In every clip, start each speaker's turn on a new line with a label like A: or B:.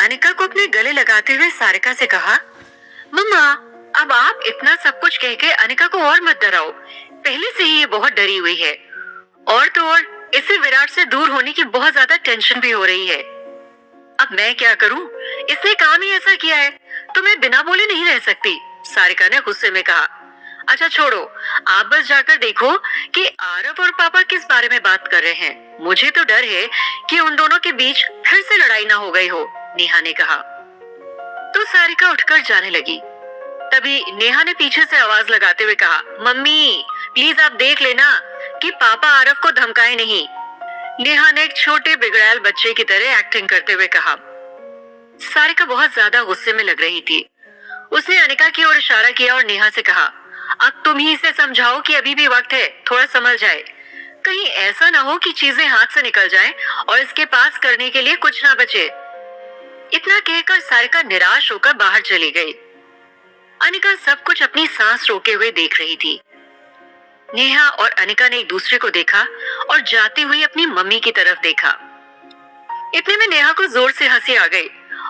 A: अनिका को अपने गले लगाते हुए सारिका से कहा, मम्मा, अब आप इतना सब कुछ कह के अनिका को और मत डराओ। पहले से ही ये बहुत डरी हुई है, और तो और इसे विराट से दूर होने की बहुत ज्यादा टेंशन भी हो रही है। अब मैं क्या करूं? इसने काम ही ऐसा किया है, तो मैं बिना बोले नहीं रह सकती, सारिका ने गुस्से में कहा। अच्छा छोड़ो, आप बस जाकर देखो कि आरव और पापा किस बारे में बात कर रहे हैं। मुझे तो डर है कि उन दोनों के बीच फिर से लड़ाई ना हो गई हो, नेहा ने कहा। तो सारिका उठकर जाने लगी। तभी नेहा ने पीछे से आवाज लगाते हुए कहा, मम्मी प्लीज आप देख लेना कि पापा आरव को धमकाए नहीं। नेहा ने एक छोटे बिगड़ैल बच्चे की तरह एक्टिंग करते हुए कहा। सारिका बहुत ज्यादा गुस्से में लग रही थी। उसने अनिका की ओर इशारा किया और नेहा से कहा, अब तुम ही इसे समझाओ कि अभी भी वक्त है, थोड़ा समझ जाए। कहीं ऐसा ना हो कि चीजें हाथ से निकल जाएं और इसके पास करने के लिए कुछ ना बचे। इतना कहकर सारिका निराश होकर बाहर चली गई। अनिका सब कुछ अपनी सांस रोके हुए देख रही थी। नेहा और अनिका ने एक दूसरे को देखा और जाती हुई अपनी मम्मी की तरफ देखा। इतने में नेहा को जोर से हंसी आ गई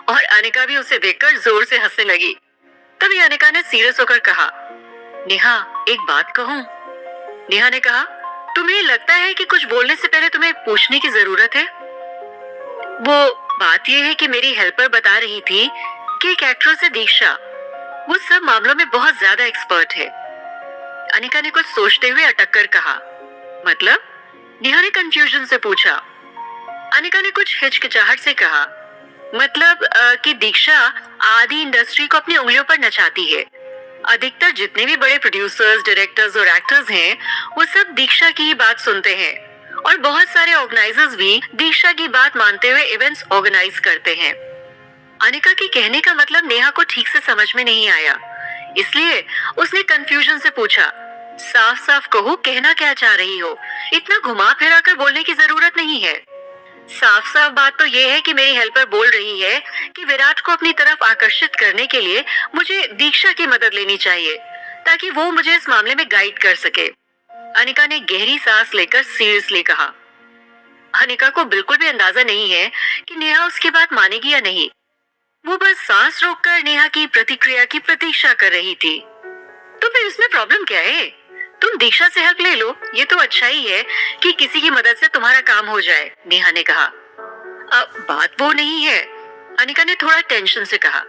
A: और अनिका भी उसे देखकर जोर से हंसने लगी। तभी अनिका ने सीरियस होकर कहा, नेहा एक बात कहूं? नेहा ने कहा, तुम्हें लगता है कि कुछ बोलने से पहले तुम्हें पूछने की जरूरत है? वो बात यह है कि मेरी हेल्पर बता रही थी कि एक एक्ट्रेस है दीक्षा, वो सब मामलों में बहुत ज्यादा एक्सपर्ट है। अनिका ने कुछ सोचते हुए अटक कर कहा, मतलब? नेहा ने कंफ्यूजन से पूछा। अनिका ने कुछ हिचकिचाहट से कहा, मतलब कि दीक्षा आदि इंडस्ट्री को अपनी उंगलियों पर नचाती है। अधिकतर जितने भी बड़े प्रोड्यूसर्स, डायरेक्टर्स और एक्टर्स हैं, वो सब दीक्षा की ही बात सुनते हैं और बहुत सारे ऑर्गेनाइजर्स भी दीक्षा की बात मानते हुए इवेंट्स ऑर्गेनाइज करते हैं। अनिका के कहने का मतलब नेहा को ठीक से समझ में नहीं आया, इसलिए उसने कंफ्यूजन से पूछा, साफ साफ कहो, कहना क्या चाह रही हो? इतना घुमा फिरा कर बोलने की जरूरत नहीं है। साफ साफ बात तो ये है कि मेरी हेल्पर बोल रही है कि विराट को अपनी तरफ आकर्षित करने के लिए मुझे दीक्षा की मदद लेनी चाहिए ताकि वो मुझे इस मामले में गाइड कर सके। अनिका ने गहरी सांस लेकर सीरियसली कहा। अनिका को बिल्कुल भी अंदाजा नहीं है कि नेहा उसकी बात मानेगी या नहीं। वो बस सांस रोककर नेहा की प्रतिक्रिया की प्रतीक्षा कर रही थी। तो फिर इसमें प्रॉब्लम क्या है? तुम दीक्षा से हेल्प ले लो, ये तो अच्छा ही है कि किसी की मदद से तुम्हारा काम हो जाए, नेहा ने कहा। अब बात वो नहीं है, अनिका ने थोड़ा टेंशन से कहा।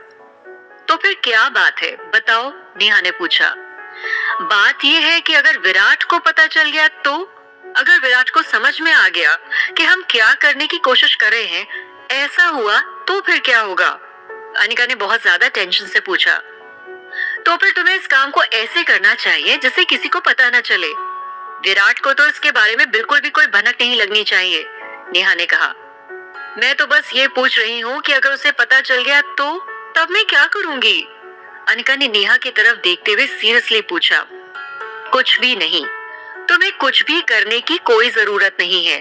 A: तो फिर क्या बात है, बताओ, नेहा ने पूछा। बात ये है कि अगर विराट को पता चल गया तो, अगर विराट को समझ में आ गया कि हम क्या करने की कोशिश कर रहे हैं, ऐसा हुआ तो फिर क्या होगा? अनिका ने बहुत ज्यादा टेंशन से पूछा। तो फिर तुम्हें इस काम को ऐसे करना चाहिए जिससे किसी को पता न चले। विराट को तो इसके बारे में बिल्कुल भी कोई भनक नहीं लगनी चाहिए, नेहा ने कहा। मैं तो बस ये पूछ रही हूँ कि अगर उसे पता चल गया तो तब मैं क्या करूंगी? अनिका ने नेहा की तरफ देखते हुए सीरियसली पूछा। कुछ भी नहीं, तुम्हें कुछ भी करने की कोई जरूरत नहीं है।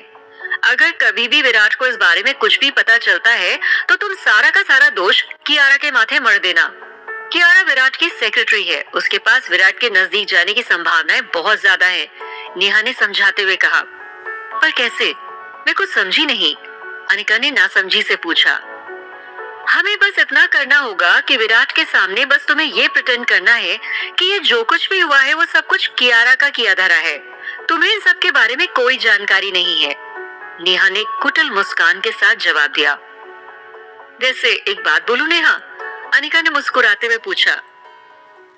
A: अगर कभी भी विराट को इस बारे में कुछ भी पता चलता है तो तुम सारा का सारा दोष कियारा के माथे मढ़ देना। कियारा विराट की सेक्रेटरी है, उसके पास विराट के नजदीक जाने की संभावनाएं बहुत ज्यादा हैं, नेहा ने समझाते हुए कहा। पर कैसे? मैं कुछ समझी नहीं, अनिका ने नासमझी से पूछा। हमें बस इतना करना होगा कि विराट के सामने बस तुम्हें ये प्रिटेंड करना है कि ये जो कुछ भी हुआ है वो सब कुछ कियारा का किया धरा है। तुम्हें इन सब के बारे में कोई जानकारी नहीं है, नेहा ने कुटिल मुस्कान के साथ जवाब दिया। वैसे एक बात बोलूं नेहा? अनिका ने मुस्कुराते हुए पूछा।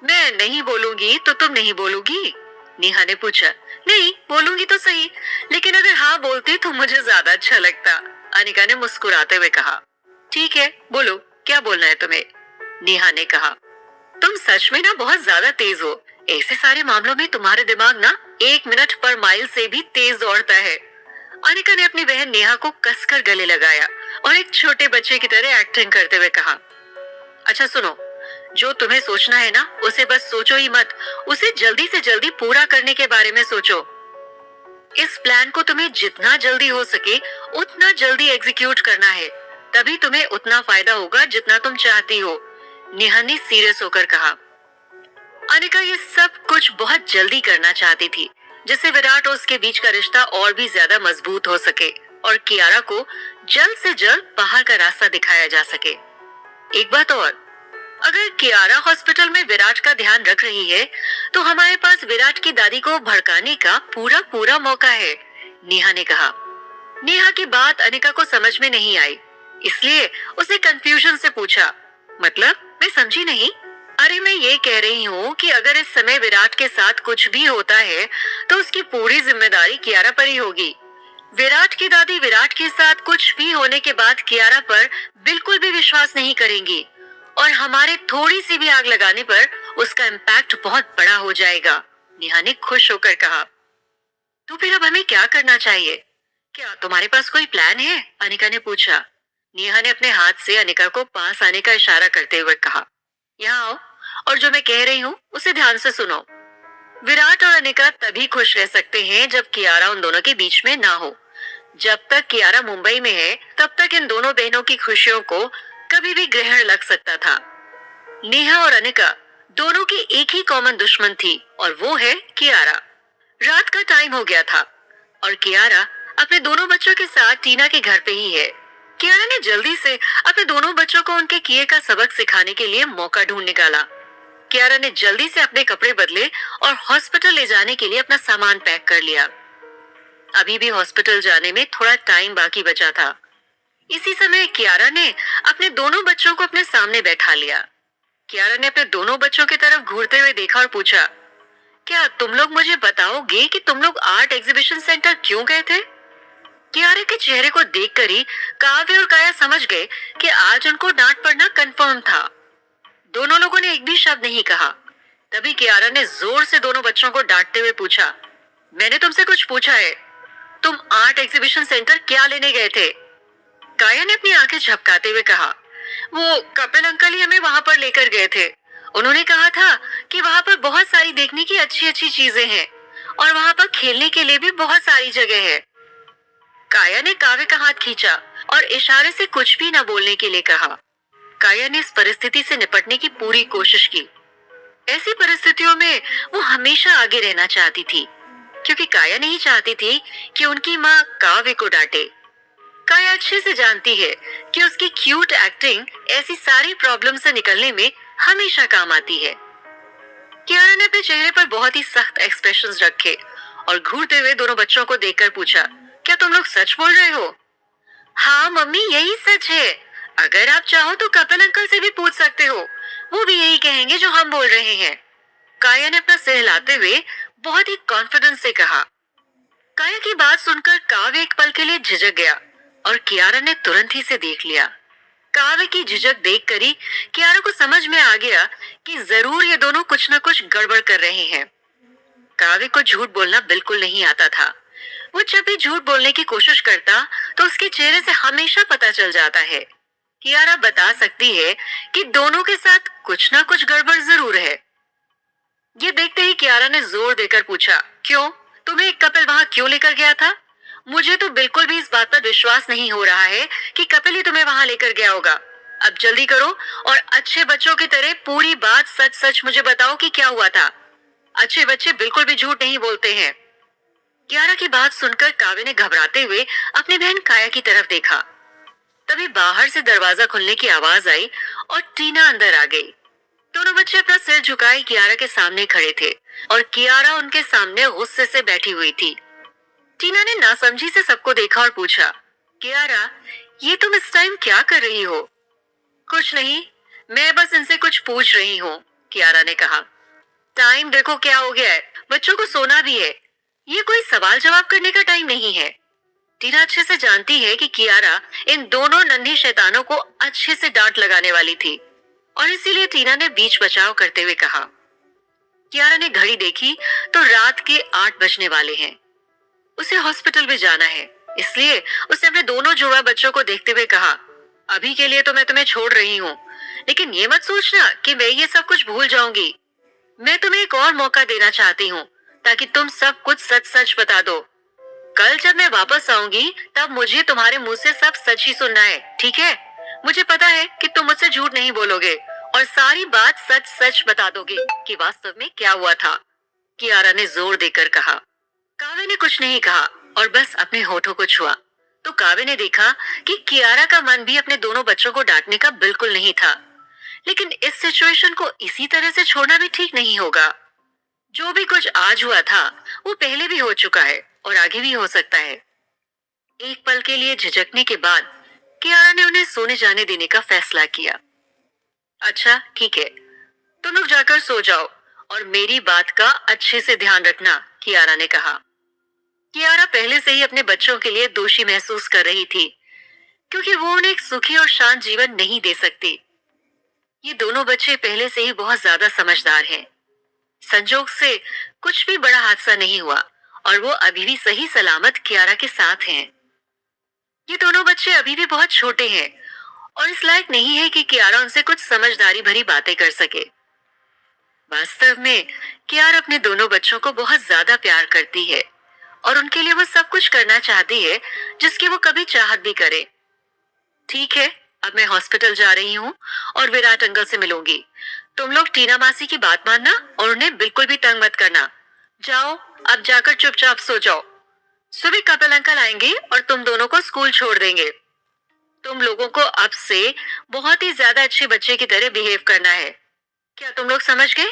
A: मैं नहीं बोलूंगी तो तुम नहीं बोलोगी? नेहा ने पूछा। नहीं बोलूंगी तो सही, लेकिन अगर हाँ बोलती तो मुझे ज्यादा अच्छा लगता, अनिका ने मुस्कुराते हुए कहा। ठीक है, बोलो, क्या बोलना है तुम्हें? नेहा ने कहा। तुम सच में ना बहुत ज्यादा तेज हो। ऐसे सारे मामलों में तुम्हारे दिमाग ना 1 मिनट पर माइल से भी तेज दौड़ता है। अनिका ने अपनी बहन नेहा को कसकर गले लगाया और एक छोटे बच्चे की तरह एक्टिंग करते हुए कहा। अच्छा सुनो, जो तुम्हें सोचना है ना उसे बस सोचो ही मत, उसे जल्दी से जल्दी पूरा करने के बारे में सोचो। इस प्लान को तुम्हें जितना जल्दी हो सके उतना जल्दी एग्जीक्यूट करना है, तभी तुम्हें उतना फायदा होगा जितना तुम चाहती हो, नेहा ने सीरियस होकर कहा। अनिका ये सब कुछ बहुत जल्दी करना चाहती थी, जिससे विराट और उसके बीच का रिश्ता और भी ज्यादा मजबूत हो सके और कियारा को जल्द से जल्द बाहर का रास्ता दिखाया जा सके। एक बात और, अगर कियारा हॉस्पिटल में विराट का ध्यान रख रही है, तो हमारे पास विराट की दादी को भड़काने का पूरा पूरा मौका है, नेहा ने कहा। नेहा की बात अनिका को समझ में नहीं आई, इसलिए उसने कंफ्यूजन से पूछा, मतलब मैं समझी नहीं। अरे मैं ये कह रही हूँ कि अगर इस समय विराट के साथ कुछ भी होता है, तो उसकी पूरी जिम्मेदारी कियारा पर ही होगी। विराट की दादी विराट के साथ कुछ भी होने के बाद कियारा पर बिल्कुल भी विश्वास नहीं करेंगी, और हमारे थोड़ी सी भी आग लगाने पर उसका इम्पैक्ट बहुत बड़ा हो जाएगा, नेहा ने खुश होकर कहा। तो फिर अब हमें क्या करना चाहिए? क्या तुम्हारे पास कोई प्लान है? अनिका ने पूछा। नेहा ने अपने हाथ से अनिका को पास आने का इशारा करते हुए कहा, यहाँ आओ और जो मैं कह रही हूँ उसे ध्यान से सुनो। विराट और अनिका तभी खुश रह सकते हैं जब कियारा उन दोनों के बीच में ना हो। जब तक कियारा मुंबई में है, तब तक इन दोनों बहनों की खुशियों को कभी भी ग्रहण लग सकता था। नेहा और अनिका दोनों की एक ही कॉमन दुश्मन थी, और वो है कियारा। रात का टाइम हो गया था और कियारा अपने दोनों बच्चों के साथ टीना के घर पे ही है। कियारा ने जल्दी से अपने दोनों बच्चों को उनके किए का सबक सिखाने के लिए मौका ढूंढ निकाला। कियारा ने जल्दी से अपने कपड़े बदले और हॉस्पिटल ले जाने के लिए अपना सामान पैक कर लिया। अभी भी हॉस्पिटल जाने में थोड़ा टाइम बाकी बचा था। इसी समय कियारा ने अपने दोनों बच्चों को अपने सामने बैठा लिया। कियारा ने अपने दोनों बच्चों की तरफ घूरते हुए देखा और पूछा, क्या तुम लोग मुझे बताओगे कि तुम लोग आर्ट एग्जीबिशन सेंटर क्यों गए थे? कियारा के चेहरे को देखकर ही काव्य और काया समझ गए कि आज उनको डांट पड़ना कंफर्म था। दोनों लोगों ने एक भी शब्द नहीं कहा। तभी कियारा ने जोर से दोनों बच्चों को डांटते हुए पूछा, मैंने तुमसे कुछ पूछा है, तुम आर्ट एग्जीबिशन सेंटर क्या लेने गए थे? काया ने अपनी आंखें झपकाते हुए कहा, वो कपिल अंकल ही हमें वहां पर लेकर गए थे। उन्होंने कहा था कि वहां पर बहुत सारी देखने की अच्छी अच्छी चीजें हैं और वहां पर खेलने के लिए भी बहुत सारी जगह है। काया ने काव्य का हाथ खींचा और इशारे से कुछ भी न बोलने के लिए कहा। काया ने इस परिस्थिति से निपटने की पूरी कोशिश की। ऐसी परिस्थितियों में वो हमेशा आगे रहना चाहती थी, क्योंकि काया नहीं चाहती थी कि उनकी माँ काव्य को डांटे। काया अच्छे से जानती है कि उसकी क्यूट एक्टिंग ऐसी सारी प्रॉब्लम से निकलने में हमेशा काम आती है। कियारा ने अपने चेहरे पर बहुत ही सख्त एक्सप्रेशंस रखे और घूरते हुए दोनों बच्चों को देखकर पूछा, क्या तुम लोग सच बोल रहे हो? हाँ मम्मी, यही सच है। अगर आप चाहो तो कपिल अंकल से भी पूछ सकते हो, वो भी यही कहेंगे जो हम बोल रहे हैं। काया ने अपना सिर हिलाते हुए बहुत ही कॉन्फिडेंस से कहा। काया की बात सुनकर काव्य एक पल के लिए झिझक गया और कियारा ने तुरंत ही से देख लिया। काव्य की झिझक देखकर ही कियारा को समझ में आ गया कि जरूर ये दोनों कुछ न कुछ गड़बड़ कर रहे हैं। काव्य को झूठ बोलना बिल्कुल नहीं आता था। वो जब भी झूठ बोलने की कोशिश करता तो उसके चेहरे से हमेशा पता चल जाता है। कियारा बता सकती है कि दोनों के साथ कुछ ना कुछ गड़बड़ जरूर है। ये देखते ही कियारा ने जोर देकर पूछा, क्यों? तुम्हें कपिल वहां क्यों लेकर गया था? मुझे तो बिल्कुल भी इस बात पर विश्वास नहीं हो रहा है कि कपिल ही तुम्हें वहां लेकर गया होगा। अब जल्दी करो और अच्छे बच्चों की तरह पूरी बात सच सच मुझे बताओ कि क्या हुआ था। अच्छे बच्चे बिल्कुल भी झूठ नहीं बोलते हैं। कियारा की बात सुनकर काव्य ने घबराते हुए अपनी बहन काया की तरफ देखा। तभी बाहर से दरवाजा खुलने की आवाज आई और टीना अंदर आ गई। दोनों बच्चे अपना सिर झुकाए कियारा के सामने खड़े थे और कियारा उनके सामने गुस्से से बैठी हुई थी। टीना ने नासमझी से सबको देखा और पूछा, कियारा, ये तुम इस टाइम क्या कर रही हो? कुछ नहीं, मैं बस इनसे कुछ पूछ रही हूँ, कियारा ने कहा। टाइम देखो क्या हो गया है, बच्चों को सोना भी है। ये कोई सवाल जवाब करने का टाइम नहीं है। टीना अच्छे से जानती है कि कियारा इन दोनों नन्ही शैतानों को अच्छे से डांट लगाने वाली थी, और इसीलिए टीना ने बीच बचाव करते हुए कहा। कियारा ने घड़ी देखी तो रात के 8 बजने वाले हैं। उसे हॉस्पिटल भी जाना है, इसलिए उसने अपने दोनों जुड़वा बच्चों को देखते हुए कहा, अभी के लिए तो मैं तुम्हें छोड़ रही हूँ, लेकिन ये मत सोचना कि मैं ये सब कुछ भूल जाऊंगी। मैं तुम्हें एक और मौका देना चाहती हूँ ताकि तुम सब कुछ सच सच बता दो। कल जब मैं वापस आऊंगी तब मुझे तुम्हारे मुंह से सब सच ही सुनना है, ठीक है? मुझे पता है कि तुम मुझसे झूठ नहीं बोलोगे और सारी बात सच सच बता दोगे कि वास्तव में क्या हुआ था, कियारा ने जोर देकर कहा। काव्य ने कुछ नहीं कहा और बस अपने होठों को छुआ। तो काव्य ने देखा कि कियारा का मन भी अपने दोनों बच्चों को डांटने का बिल्कुल नहीं था। लेकिन इस सिचुएशन को इसी तरह से छोड़ना भी ठीक नहीं होगा। जो भी कुछ आज हुआ था वो पहले भी हो चुका है और आगे भी हो सकता है। एक पल के लिए झिझकने के बाद कियारा ने उन्हें सोने जाने देने का फैसला किया। अच्छा ठीक है, तुम लोग जाकर सो जाओ और मेरी बात का अच्छे से ध्यान रखना, कियारा ने कहा। कियारा पहले से ही अपने बच्चों के लिए दोषी महसूस कर रही थी, क्योंकि वो उन्हें एक सुखी और शांत जीवन नहीं दे सकती। ये दोनों बच्चे पहले से ही बहुत ज्यादा समझदार हैं। संजोग से कुछ भी बड़ा हादसा नहीं हुआ और वो अभी भी सही सलामत कियारा के साथ हैं। ये दोनों बच्चे अभी भी बहुत छोटे हैं और इस लायक नहीं है कि कियारा उनसे कुछ समझदारी भरी बातें कर सके। वास्तव में कियारा अपने दोनों बच्चों को बहुत ज्यादा प्यार करती है और उनके लिए वो सब कुछ करना चाहती है जिसकी वो कभी चाहत भी करे। ठीक है, अब मैं हॉस्पिटल जा रही हूँ और विराट अंकल से मिलूंगी। तुम लोग टीना मासी की बात मानना और उन्हें बिल्कुल भी तंग मत करना। जाओ, अब जाकर चुपचाप सो जाओ। सुबह कपिल अंकल आएंगे और तुम दोनों को स्कूल छोड़ देंगे। तुम लोगों को अब से बहुत ही ज्यादा अच्छे बच्चे की तरह बिहेव करना है। क्या तुम लोग समझ गए?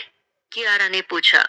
A: कियारा ने पूछा।